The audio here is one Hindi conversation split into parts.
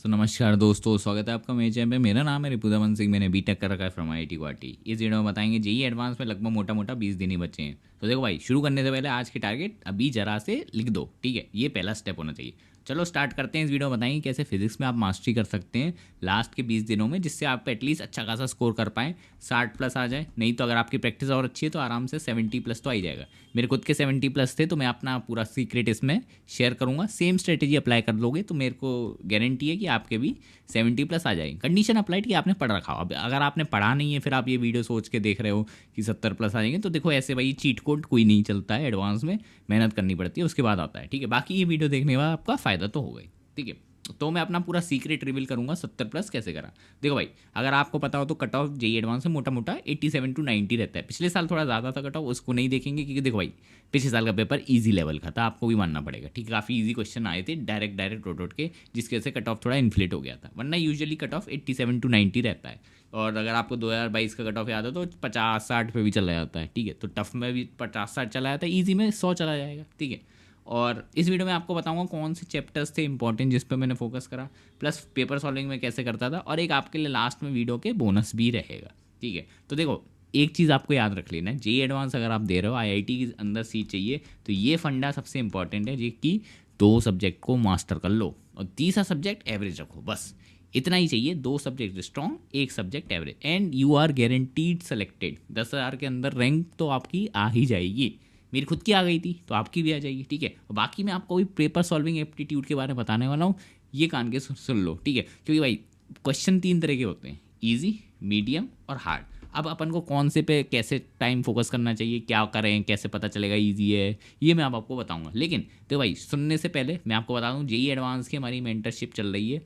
नमस्कार दोस्तों, स्वागत है आपका मेरे चैनल पे। मेरा नाम है रिपुदमन सिंह। मैंने बीटेक कर रखा है फ्रॉम IIT गुवाहाटी। इस वीडियो में बताएंगे जेई एडवांस में लगभग मोटा मोटा 20 दिन ही बचे हैं। तो देखो भाई, शुरू करने से पहले आज के टारगेट अभी जरा से लिख दो, ठीक है। ये पहला स्टेप होना चाहिए। चलो स्टार्ट करते हैं। इस वीडियो में बताएंगे कैसे फिजिक्स में आप मास्टरी कर सकते हैं लास्ट के 20 दिनों में, जिससे आप एटलीस्ट अच्छा खासा स्कोर कर पाएँ, 60+ आ जाए। नहीं तो अगर आपकी प्रैक्टिस और अच्छी है तो आराम से 70+ तो आ ही जाएगा। मेरे खुद के 70+ थे, तो मैं अपना पूरा सीक्रेट इसमें शेयर करूंगा। सेम स्ट्रेटेजी अप्लाई कर लोगे तो मेरे को गारंटी है कि आपके भी 70+ आ जाएंगे। कंडीशन अप्लाइड कि आपने पढ़ रखा हो। अब अगर आपने पढ़ा नहीं है फिर आप ये वीडियो सोच के देख रहे हो कि 70+ आ जाएंगे, तो देखो ऐसे भाई चीट कोड कोई नहीं चलता है। एडवांस में मेहनत करनी पड़ती है, उसके बाद आता है, ठीक है। बाकी ये वीडियो देखने के बाद आपका फ़ायदा तो होगा ही, ठीक है। तो मैं अपना पूरा सीक्रेट रिवील करूंगा 70+ कैसे करा। देखो भाई, अगर आपको पता हो तो कट ऑफ जेई एडवांस में मोटा मोटा 87 to 90 रहता है। पिछले साल थोड़ा ज़्यादा था कट ऑफ, उसको नहीं देखेंगे क्योंकि देखो भाई पिछले साल का पेपर इजी लेवल का था, आपको भी मानना पड़ेगा, ठीक है। काफ़ी इजी क्वेश्चन आए थे डायरेक्ट रोट के, जिसकी वजह से कट ऑफ थोड़ा इन्फ्लेट हो गया था। वरना यूजुअली कट ऑफ 87 to 90 रहता है। और अगर आपको 2022 का कट ऑफ याद हो तो 50-60 पे भी चला जाता है, ठीक है। तो टफ में भी 50-60 चला जाता है, ईजी में 100 चला जाएगा, ठीक है। और इस वीडियो में आपको बताऊंगा कौन से चैप्टर्स थे इंपॉर्टेंट जिस पे मैंने फोकस करा, प्लस पेपर सॉल्विंग में कैसे करता था, और एक आपके लिए लास्ट में वीडियो के बोनस भी रहेगा, ठीक है। तो देखो, एक चीज़ आपको याद रख लेना है, जेई एडवांस अगर आप दे रहे हो, IIT के अंदर सीट चाहिए, तो ये फंडा सबसे इंपॉर्टेंट है जी कि 2 सब्जेक्ट को मास्टर कर लो और तीसरा सब्जेक्ट एवरेज रखो, बस इतना ही चाहिए। 2 subject strong, 1 subject average, and you are guaranteed selected. 10,000 के अंदर रैंक तो आपकी आ ही जाएगी। मेरी खुद की आ गई थी तो आपकी भी आ जाएगी, ठीक है। और बाकी मैं आपको भी पेपर सॉल्विंग एप्टीट्यूड के बारे में बताने वाला हूँ, ये कान के सुन लो, ठीक है। क्योंकि भाई क्वेश्चन 3 तरह के होते हैं, ईजी, मीडियम और हार्ड। अब अपन को कौन से पे कैसे टाइम फोकस करना चाहिए, क्या करें, कैसे पता चलेगा ईजी है, ये मैं आपको बताऊंगा। लेकिन तो भाई सुनने से पहले मैं आपको बता दूं, जेई एडवांस की हमारी मेंटरशिप चल रही है।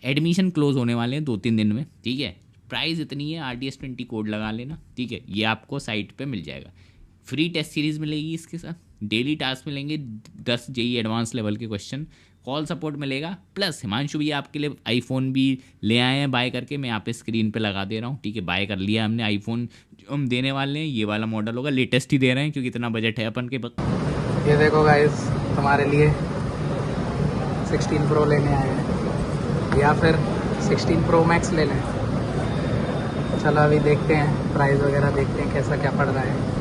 एडमिशन क्लोज होने वाले हैं 2-3 दिन में, ठीक है। प्राइस इतनी है, RDS20 कोड लगा लेना, ठीक है। ये आपको साइट पे मिल जाएगा। फ्री टेस्ट सीरीज मिलेगी इसके साथ, डेली टास्क मिलेंगे, 10 जेई एडवांस लेवल के क्वेश्चन, कॉल सपोर्ट मिलेगा, प्लस हिमांशु भी आपके लिए आईफोन भी ले आए हैं बाय करके। मैं यहाँ पे स्क्रीन पे लगा दे रहा हूँ, ठीक है। बाय कर लिया हमने आईफोन, जो हम देने वाले हैं ये वाला मॉडल होगा, लेटेस्ट ही दे रहे हैं क्योंकि इतना बजट है अपन के पास। ये देखो गाइस, तुम्हारे लिए 16 प्रो लेने आए हैं, या फिर 16 प्रो मैक्स ले लें। चलो अभी देखते हैं, प्राइस वगैरह देखते हैं कैसा क्या पड़ रहा है।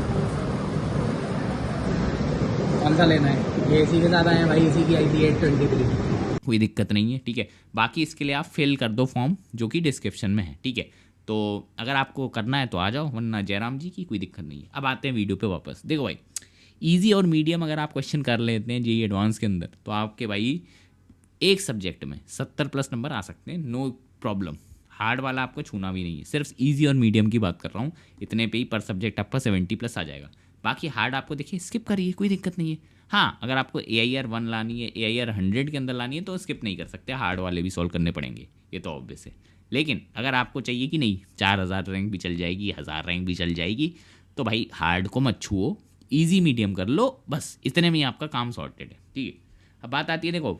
कौन सा लेना है? ये इसी के साथ आए हैं भाई, इसी की आई थी 823। कोई दिक्कत नहीं है, ठीक है। बाकी इसके लिए आप फिल कर दो फॉर्म जो कि डिस्क्रिप्शन में है, ठीक है। तो अगर आपको करना है तो आ जाओ, वरना जयराम जी की कोई दिक्कत नहीं है। अब आते हैं वीडियो पे वापस। देखो भाई, इजी और मीडियम अगर आप क्वेश्चन कर लेते हैं जेई एडवांस के अंदर, तो आपके भाई एक सब्जेक्ट में 70+ नंबर आ सकते हैं, नो प्रॉब्लम। हार्ड वाला आपको छूना भी नहीं है, सिर्फ इजी और मीडियम की बात कर रहा हूँ। इतने पे ही पर सब्जेक्ट आपका 70+ आ जाएगा। बाकी हार्ड आपको देखिए स्किप करिए, कोई दिक्कत नहीं है। हाँ, अगर आपको AIR 1 लानी है, AIR 100 के अंदर लानी है तो स्किप नहीं कर सकते, हार्ड वाले भी सॉल्व करने पड़ेंगे, ये तो ऑब्वियस है। लेकिन अगर आपको चाहिए कि नहीं 4000 रैंक भी चल जाएगी, 1000 रैंक भी चल जाएगी, तो भाई हार्ड को मत छुओ, ईजी मीडियम कर लो, बस इतने में ही आपका काम सॉर्टेड है, ठीक है। अब बात आती है, देखो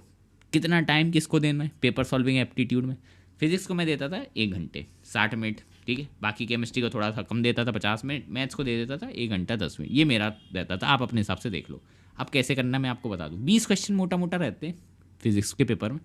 कितना टाइम किसको देना है पेपर सॉल्विंग एप्टीट्यूड में। फिजिक्स को मैं देता था 1 घंटे 60 मिनट, ठीक है। बाकी केमिस्ट्री को थोड़ा सा कम देता था, 50 मिनट। मैथ्स को दे देता था 1 घंटा 10 मिनट, ये मेरा रहता था। आप अपने हिसाब से देख लो। अब कैसे करना मैं आपको बता दूँ। 20 क्वेश्चन मोटा मोटा रहते हैं फिजिक्स के पेपर में,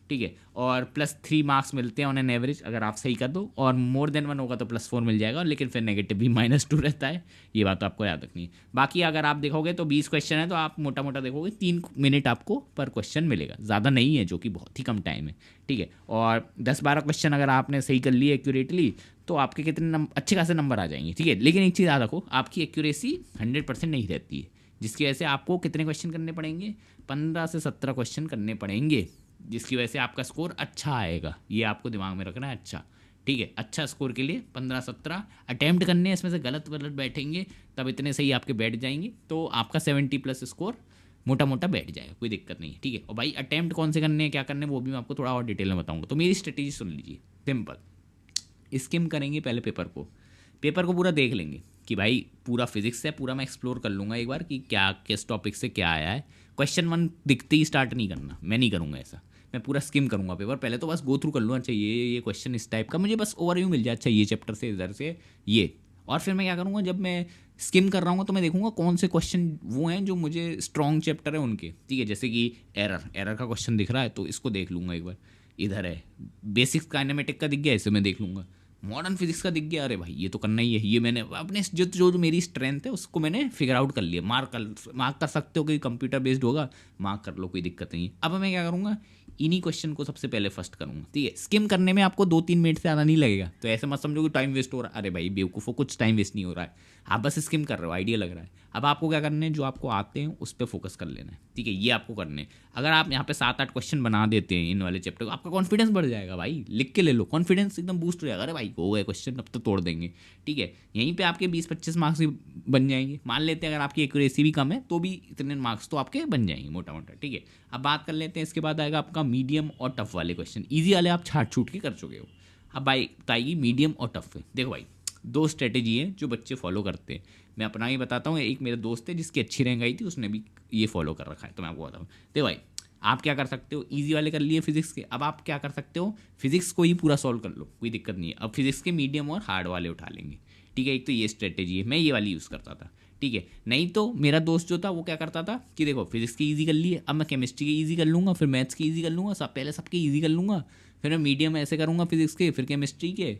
ठीक है। और +3 मार्क्स मिलते हैं ऑन एन एवरेज अगर आप सही कर दो, और मोर देन 1 होगा तो +4 मिल जाएगा, लेकिन फिर नेगेटिव भी -2 रहता है। ये बात तो आपको याद रखनी है। बाकी अगर आप देखोगे तो 20 क्वेश्चन है, तो आप मोटा मोटा देखोगे 3 मिनट आपको पर क्वेश्चन मिलेगा, ज़्यादा नहीं है, जो कि बहुत ही कम टाइम है, ठीक है। और 10-12 क्वेश्चन अगर आपने सही कर लिए एक्यूरेटली, तो आपके कितने अच्छे खासे नंबर आ जाएंगे, ठीक है। लेकिन एक चीज़ याद रखो, आपकी एक्यूरेसी 100% नहीं रहती है, जिसकी वजह से आपको कितने क्वेश्चन करने पड़ेंगे, 15 से 17 क्वेश्चन करने पड़ेंगे, जिसकी वजह से आपका स्कोर अच्छा आएगा। ये आपको दिमाग में रखना है, अच्छा, ठीक है। अच्छा स्कोर के लिए 15-17 अटैम्प्ट करने हैं, इसमें से गलत बैठेंगे तब इतने सही आपके बैठ जाएंगे, तो आपका 70+ स्कोर मोटा मोटा बैठ जाएगा, कोई दिक्कत नहीं है, ठीक है। और भाई अटैम्प्ट कौन से करने हैं, क्या करने हैं, वो भी मैं आपको थोड़ा और डिटेल में बताऊंगा। तो मेरी स्ट्रेटेजी सुन लीजिए, सिंपल। स्किम करेंगे पहले पेपर को पूरा देख लेंगे कि भाई पूरा फिजिक्स है, पूरा मैं एक्सप्लोर कर लूँगा एक बार कि क्या किस टॉपिक से क्या आया है। क्वेश्चन 1 दिखते ही स्टार्ट नहीं करना, मैं नहीं करूँगा ऐसा। मैं पूरा स्किम करूँगा पेपर, पहले तो बस गो थ्रू कर लूँ, अच्छा ये क्वेश्चन इस टाइप का, मुझे बस ओवरव्यू मिल जाए, अच्छा ये चैप्टर से इधर से ये। और फिर मैं क्या करूँगा, जब मैं स्किम कर रहा हूँ तो मैं देखूंगा कौन से क्वेश्चन वो हैं जो मुझे स्ट्रॉन्ग चैप्टर है उनके, ठीक है। जैसे कि एरर का क्वेश्चन दिख रहा है तो इसको देख लूँगा एक बार। इधर है बेसिक्स काइनेमेटिक का दिख गया, इसे मैं देख लूँगा। मॉडर्न फिजिक्स का दिख गया, अरे भाई ये तो करना ही है, ये मैंने अपने जो जो जो मेरी स्ट्रेंथ है उसको मैंने फिगर आउट कर लिया। मार्क कर सकते हो कि कंप्यूटर बेस्ड होगा, मार्क कर लो, कोई दिक्कत नहीं है। अब मैं क्या करूँगा, इन्हीं क्वेश्चन को सबसे पहले फर्स्ट करूँगा, ठीक है। स्किम करने में आपको 2-3 मिनट से ज़्यादा नहीं लगेगा, तो ऐसे मत समझो कि टाइम वेस्ट हो रहा है। अरे भाई बेवकूफ़ो, कुछ टाइम वेस्ट नहीं हो रहा है, आप बस स्किम कर रहे हो, आइडिया लग रहा है। अब आपको क्या करना है, जो आपको आते हैं उस पर फोकस कर लेना है, ठीक है। ये आपको करने हैं। अगर आप यहाँ पे 7-8 क्वेश्चन बना देते हैं इन वाले चैप्टर को, आपका कॉन्फिडेंस बढ़ जाएगा भाई, लिख के ले लो, कॉन्फिडेंस एकदम बूस्ट हो जाएगा। अरे भाई हो गए क्वेश्चन, अब तो तोड़ देंगे, ठीक है। यहीं पे आपके 20-25 मार्क्स भी बन जाएंगे। मान लेते हैं अगर आपकी एक्यूरेसी भी कम है तो भी इतने मार्क्स तो आपके बन जाएंगे मोटा मोटा, ठीक है। अब बात कर लेते हैं, इसके बाद आएगा आपका मीडियम और टफ वाले क्वेश्चन। ईजी वाले आप छाट छूट के कर चुके हो, अब भाई आएगी मीडियम और टफ है। देखो भाई, 2 स्ट्रेटेजी है जो बच्चे फॉलो करते हैं। मैं अपना ही बताता हूँ, एक मेरा दोस्त है जिसकी अच्छी रैंक आई थी, उसने भी ये फॉलो कर रखा है, तो मैं आपको बताऊँ। देखो भाई, आप क्या कर सकते हो, इजी वाले कर लिए फिजिक्स के, अब आप क्या कर सकते हो, फिजिक्स को ही पूरा सॉल्व कर लो, कोई दिक्कत नहीं है। अब फिजिक्स के मीडियम और हार्ड वाले उठा लेंगे, ठीक है। एक तो ये स्ट्रेटेजी है, मैं ये वाली यूज़ करता था, ठीक है। नहीं तो मेरा दोस्त जो था वो क्या करता था कि देखो फिजिक्स की ईजी कर लिए, अब मैं केमिस्ट्री की ईजी कर लूँगा, फिर मैथ्स की ईजी कर लूँगा, सब पहले सबके ईजी कर लूँगा, फिर मैं मीडियम ऐसे करूँगा फिजिक्स के, फिर केमिस्ट्री के,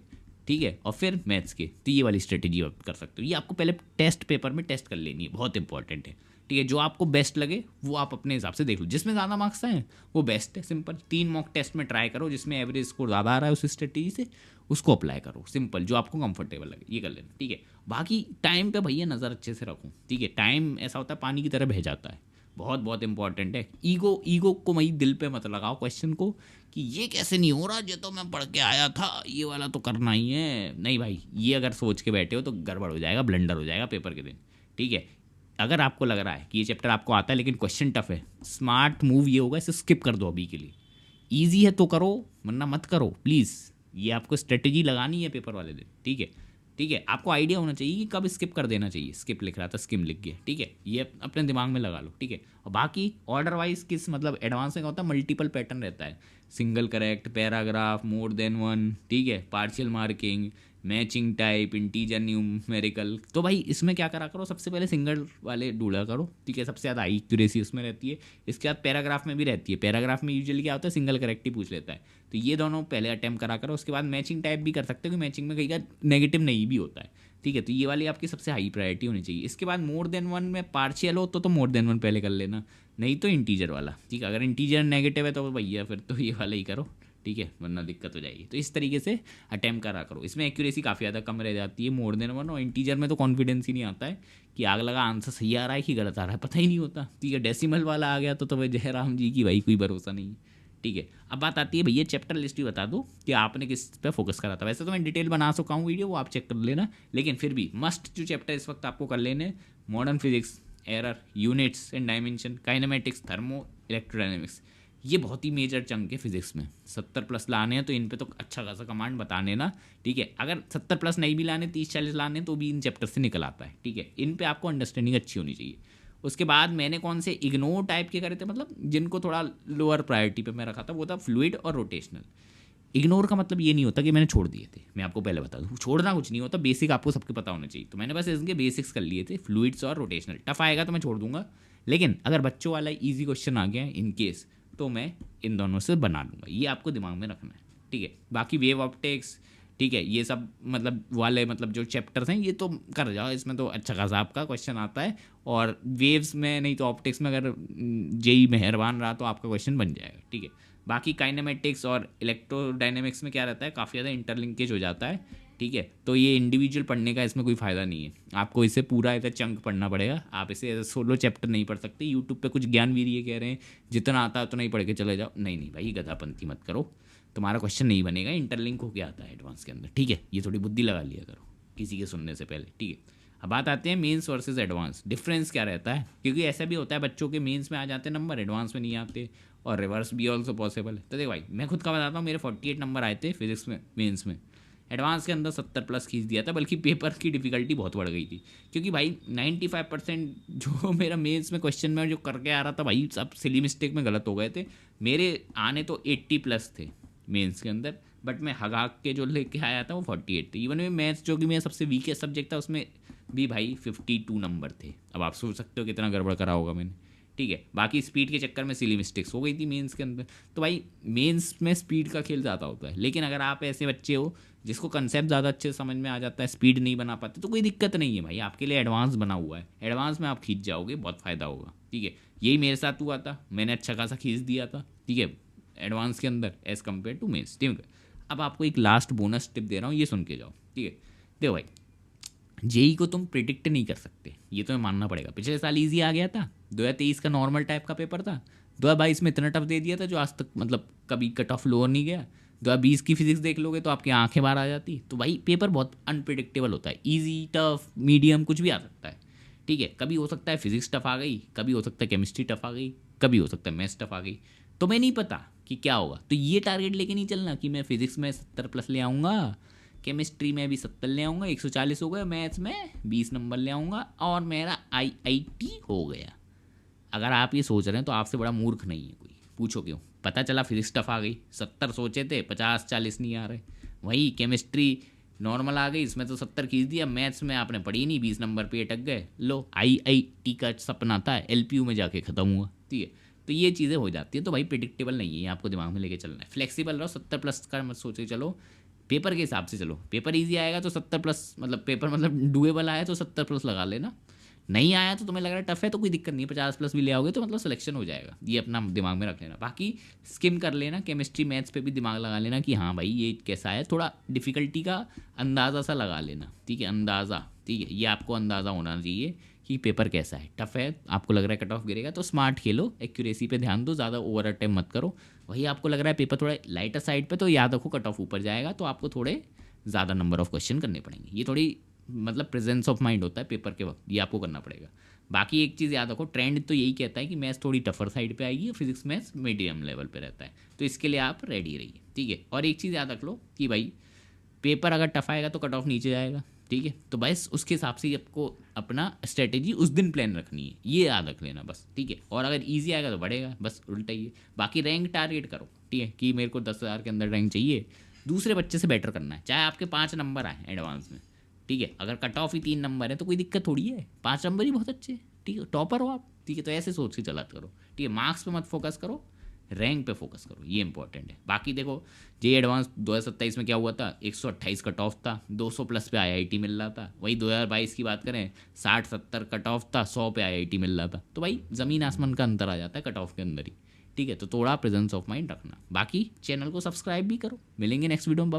ठीक है, और फिर मैथ्स के। तो ये वाली स्ट्रेटेजी आप कर सकते हो। ये आपको पहले टेस्ट पेपर में टेस्ट कर लेनी है, बहुत इंपॉर्टेंट है, ठीक है। जो आपको बेस्ट लगे वो आप अपने हिसाब से देख लो, जिसमें ज़्यादा मार्क्स आए वो बेस्ट है, सिंपल। 3 मॉक टेस्ट में ट्राई करो, जिसमें एवरेज स्कोर ज़्यादा आ रहा है उस स्ट्रेटेजी से, उसको अप्लाई करो, सिंपल, जो आपको कंफर्टेबल लगे ये कर लेना, ठीक है। बाकी टाइम पे भैया नज़र अच्छे से रखो, ठीक है। टाइम ऐसा होता है पानी की तरह बह जाता है, बहुत बहुत इंपॉर्टेंट है। ईगो को वही दिल पे मत लगाओ क्वेश्चन को कि ये कैसे नहीं हो रहा, ये तो मैं पढ़ के आया था, ये वाला तो करना ही है। नहीं भाई, ये अगर सोच के बैठे हो तो गड़बड़ हो जाएगा, ब्लंडर हो जाएगा पेपर के दिन, ठीक है। अगर आपको लग रहा है कि ये चैप्टर आपको आता है लेकिन क्वेश्चन टफ है, स्मार्ट मूव ये होगा, इसे स्किप कर दो अभी के लिए। ईजी है तो करो, वरना मत करो प्लीज़। ये आपको स्ट्रेटेजी लगानी है पेपर वाले दिन, ठीक है, ठीक है। आपको आइडिया होना चाहिए कि कब स्किप कर देना चाहिए। स्किप लिख रहा था, स्किम लिख गया, ठीक है। ये अपने दिमाग में लगा लो, ठीक है। और बाकी ऑर्डर वाइज किस मतलब एडवांस में क्या होता है, मल्टीपल पैटर्न रहता है, single correct, paragraph, more than one, ठीक है, partial marking, matching type, integer, numerical. तो भाई इसमें क्या करा करो, सबसे पहले सिंगल वाले ढूंढा करो, ठीक है। सबसे ज़्यादा हाई एक्यूरेसी उसमें रहती है। इसके बाद पैराग्राफ में भी रहती है, पैराग्राफ में यूजुअली क्या होता है, सिंगल करेक्ट ही पूछ लेता है, तो ये दोनों पहले अटैम्प्ट करा करो। उसके बाद मैचिंग टाइप भी कर सकते हो कि मैचिंग में कहीं का नेगेटिव नहीं भी होता है, ठीक है। तो ये वाली आपकी सबसे हाई प्रायोरिटी होनी चाहिए। इसके बाद मोर देन वन में पार्शियल हो तो मोर देन वन पहले कर लेना, नहीं तो इंटीजर वाला, ठीक है। अगर इंटीजर नेगेटिव है तो भैया फिर तो ये वाला ही करो, ठीक है, वरना दिक्कत हो जाएगी। तो इस तरीके से अटैम्प्ट करा करो। इसमें एक्यूरेसी काफ़ी ज़्यादा कम रह जाती है मोर देन वन, और इंटीजर में तो कॉन्फिडेंस ही नहीं आता है कि आग लगा आंसर सही आ रहा है कि गलत आ रहा है, पता ही नहीं होता, ठीक है। डेसिमल वाला आ गया तो भाई जयराम जी की भाई कोई भरोसा नहीं, ठीक है। अब बात आती है भैया चैप्टर लिस्ट भी बता दो कि आपने किस पे फोकस करा था। वैसे तो मैं डिटेल बना चुका हूँ वीडियो, वो आप चेक कर लेना, लेकिन फिर भी मस्ट जो चैप्टर इस वक्त आपको कर लेने, modern physics, error, units and dimension, kinematics, thermo electrodynamics, ये बहुत ही मेजर चंक है फिजिक्स में। 70+ लाने हैं तो इन पे तो अच्छा खासा कमांड बताने ना, ठीक है। अगर 70+ नहीं भी लाने, 30-40 लाने तो भी इन चैप्टर से निकल आता है, ठीक है। इन पे आपको अंडरस्टैंडिंग अच्छी होनी चाहिए। उसके बाद मैंने कौन से इग्नोर टाइप के करे थे, मतलब जिनको थोड़ा लोअर प्रायोरिटी पे मैं रखा था, वो था फ्लूइड और रोटेशनल। इग्नोर का मतलब ये नहीं होता कि मैंने छोड़ दिए थे, मैं आपको पहले बता दूँ, छोड़ना कुछ नहीं होता, बेसिक आपको सबके पता होना चाहिए। तो मैंने बस इनके बेसिक्स कर लिए थे, फ्लूइड्स और रोटेशनल। टफ आएगा तो मैं छोड़ दूंगा, लेकिन अगर बच्चों वाला ईजी क्वेश्चन आ गया इन केस, तो मैं इन दोनों से बना लूँगा। ये आपको दिमाग में रखना है, ठीक है। बाकी वेव ऑप्टिक्स, ठीक है, ये सब मतलब वाले मतलब जो चैप्टर्स हैं ये तो कर जाओ, इसमें तो अच्छा खासा आपका क्वेश्चन आता है। और वेव्स में नहीं तो ऑप्टिक्स में अगर जेई मेहरबान रहा तो आपका क्वेश्चन बन जाएगा, ठीक है। बाकी काइनेमेटिक्स और इलेक्ट्रोडायनेमिक्स में क्या रहता है, काफ़ी ज़्यादा इंटरलिंकेज हो जाता है, ठीक है। तो ये इंडिविजुअल पढ़ने का इसमें कोई फ़ायदा नहीं है, आपको इसे पूरा ऐसा चंक पढ़ना पड़ेगा। आप इसे एज सोलो चैप्टर नहीं पढ़ सकते। यूट्यूब पे कुछ ज्ञानवीर ये कह रहे हैं जितना आता है उतना ही पढ़ के चले जाओ, नहीं नहीं भाई, गधापंथी मत करो, तुम्हारा क्वेश्चन नहीं बनेगा। इंटरलिंक होके आता है एडवांस के अंदर, ठीक है। ये थोड़ी बुद्धि लगा लिया करो किसी के सुनने से पहले, ठीक है। अब बात आते हैं मेंस वर्सेस एडवांस, डिफरेंस क्या रहता है, क्योंकि ऐसा भी होता है बच्चों के मेंस में आ जाते हैं नंबर, एडवांस में नहीं आते, और रिवर्स भी ऑल्सो पॉसिबल है। तो देखो भाई, मैं खुद का बताता हूँ, मेरे 48 नंबर आए थे फिजिक्स में मेंस में, एडवांस के अंदर 70+ खींच दिया था, बल्कि पेपर की डिफिकल्टी बहुत बढ़ गई थी, क्योंकि भाई 95% जो मेरा मेंस में क्वेश्चन में जो करके आ रहा था भाई, सब सिली मिस्टेक में गलत हो गए थे। मेरे आने तो 80+ थे मेंस के अंदर, बट मैं हगाक के जो लेके आया था वो 48 थे। इवन में मैथ्स जो कि मेरा सबसे वीकेस्ट सब्जेक्ट था, उसमें भी भाई 52 नंबर थे। अब आप सोच सकते हो कितना गड़बड़ करा होगा मैंने, ठीक है। बाकी स्पीड के चक्कर में सिली मिस्टेक्स हो गई थी मेंस के अंदर। तो भाई मेंस में स्पीड का खेल ज़्यादा होता है, लेकिन अगर आप ऐसे बच्चे हो जिसको कंसेप्ट ज़्यादा अच्छे से समझ में आ जाता है, स्पीड नहीं बना पाते, तो कोई दिक्कत नहीं है भाई, आपके लिए एडवांस बना हुआ है, एडवांस में आप खींच जाओगे, बहुत फ़ायदा होगा। ठीक है, यही मेरे साथ हुआ था, मैंने अच्छा खासा खींच दिया था। ठीक है, एडवांस के अंदर एज़ कम्पेयर टू मेंस। ठीक है, अब आपको एक लास्ट बोनस टिप दे रहा हूँ, ये सुन के जाओ। ठीक है, देखो भाई, जेई को तुम प्रिडिक्ट नहीं कर सकते, ये तुम्हें मानना पड़ेगा। पिछले साल इजी आ गया था, 2023 का नॉर्मल टाइप का पेपर था, 2022 में इतना टफ दे दिया था जो आज तक मतलब कभी कट ऑफ लोअर नहीं गया। 2020 की फिजिक्स देख लोगे तो आपकी आंखें बाहर आ जाती। तो भाई पेपर बहुत अनप्रिडिक्टेबल होता है, ईजी टफ मीडियम कुछ भी आ सकता है। ठीक है, कभी हो सकता है फिजिक्स टफ आ गई, कभी हो सकता है केमिस्ट्री टफ आ गई, कभी हो सकता है मैथ्स टफ आ गई, तुम्हें नहीं पता कि क्या होगा। तो ये टारगेट लेके नहीं चलना कि मैं फिजिक्स में 70+ ले आऊँगा, केमिस्ट्री में भी 70 ले आऊँगा, 140 हो गया, मैथ्स में 20 नंबर ले आऊँगा और मेरा IIT हो गया। अगर आप ये सोच रहे हैं तो आपसे बड़ा मूर्ख नहीं है कोई। पूछो क्यों? पता चला फिजिक्स टफ आ गई, 70 सोचे थे, 50-40 नहीं आ रहे। वही केमिस्ट्री नॉर्मल आ गई, इसमें तो 70 खींच दिया, मैथ्स में आपने पढ़ी नहीं, 20 नंबर पे अटक गए। लो, IIT का सपना था, LPU में जाके ख़त्म हुआ। ठीक है, तो ये चीज़ें हो जाती है। तो भाई प्रिडिक्टेबल नहीं है, ये आपको दिमाग में लेके चलना है। फ्लेक्सिबल रहो, 70+ का मत सोचे चलो, पेपर के हिसाब से चलो। पेपर इजी आएगा तो 70+, मतलब पेपर मतलब डुएबल आया तो 70+ लगा लेना। नहीं आया तो तुम्हें लग रहा है टफ है तो कोई दिक्कत नहीं है, 50+ भी ले आओगे तो मतलब सिलेक्शन हो जाएगा। ये अपना दिमाग में रख लेना। बाकी स्किम कर लेना, केमिस्ट्री मैथ्स पे भी दिमाग लगा लेना कि हाँ भाई ये कैसा है, थोड़ा डिफ़िकल्टी का अंदाज़ा सा लगा लेना। ठीक है, अंदाज़ा। ठीक है, ये आपको अंदाज़ा होना चाहिए कि पेपर कैसा है, टफ है, आपको लग रहा है कट ऑफ गिरेगा तो स्मार्ट खेलो, एक्यूरेसी पे ध्यान दो, ज़्यादा ओवर अटेम्प्ट मत करो। वही आपको लग रहा है पेपर थोड़ा लाइटर साइड पे, तो याद रखो कट ऑफ ऊपर जाएगा तो आपको थोड़े ज़्यादा नंबर ऑफ क्वेश्चन करने पड़ेंगे। ये थोड़ी मतलब प्रेजेंस ऑफ माइंड होता है पेपर के वक्त, ये आपको करना पड़ेगा। बाकी एक चीज़ याद रखो, ट्रेंड तो यही कहता है कि मैथ्स थोड़ी टफर साइड पे आएगी, फिजिक्स मैथ्स मीडियम लेवल पे रहता है, तो इसके लिए आप रेडी रहिए। ठीक है, और एक चीज़ याद रख लो कि भाई पेपर अगर टफ आएगा तो कट ऑफ नीचे जाएगा। ठीक है, तो बस उसके हिसाब से ही आपको अपना स्ट्रेटेजी उस दिन प्लान रखनी है, ये याद रख लेना बस। ठीक है, और अगर इजी आएगा तो बढ़ेगा, बस उल्टा ही है। बाकी रैंक टारगेट करो, ठीक है, कि मेरे को 10,000 के अंदर रैंक चाहिए, दूसरे बच्चे से बेटर करना है, चाहे आपके 5 नंबर आए एडवांस में। ठीक है, अगर कट ऑफ ही 3 नंबर है तो कोई दिक्कत थोड़ी है, 5 नंबर ही बहुत अच्छे। ठीक है, टॉपर हो आप। ठीक है, तो ऐसे सोच के चला करो। ठीक है, मार्क्स पे मत फोकस करो, रैंक पे फोकस करो, ये इंपॉर्टेंट है। बाकी देखो, जे एडवांस 2027 में क्या हुआ था, 128 कट ऑफ था, 200+ पे IIT मिल रहा था। वही 2022 की बात करें, 60-70 कट ऑफ था, 100 पे IIT मिल रहा था। तो भाई ज़मीन आसमान का अंतर आ जाता है कट ऑफ के अंदर ही। ठीक है, तो थोड़ा प्रेजेंस ऑफ माइंड रखना। बाकी चैनल को सब्सक्राइब भी करो। मिलेंगे नेक्स्ट वीडियो में।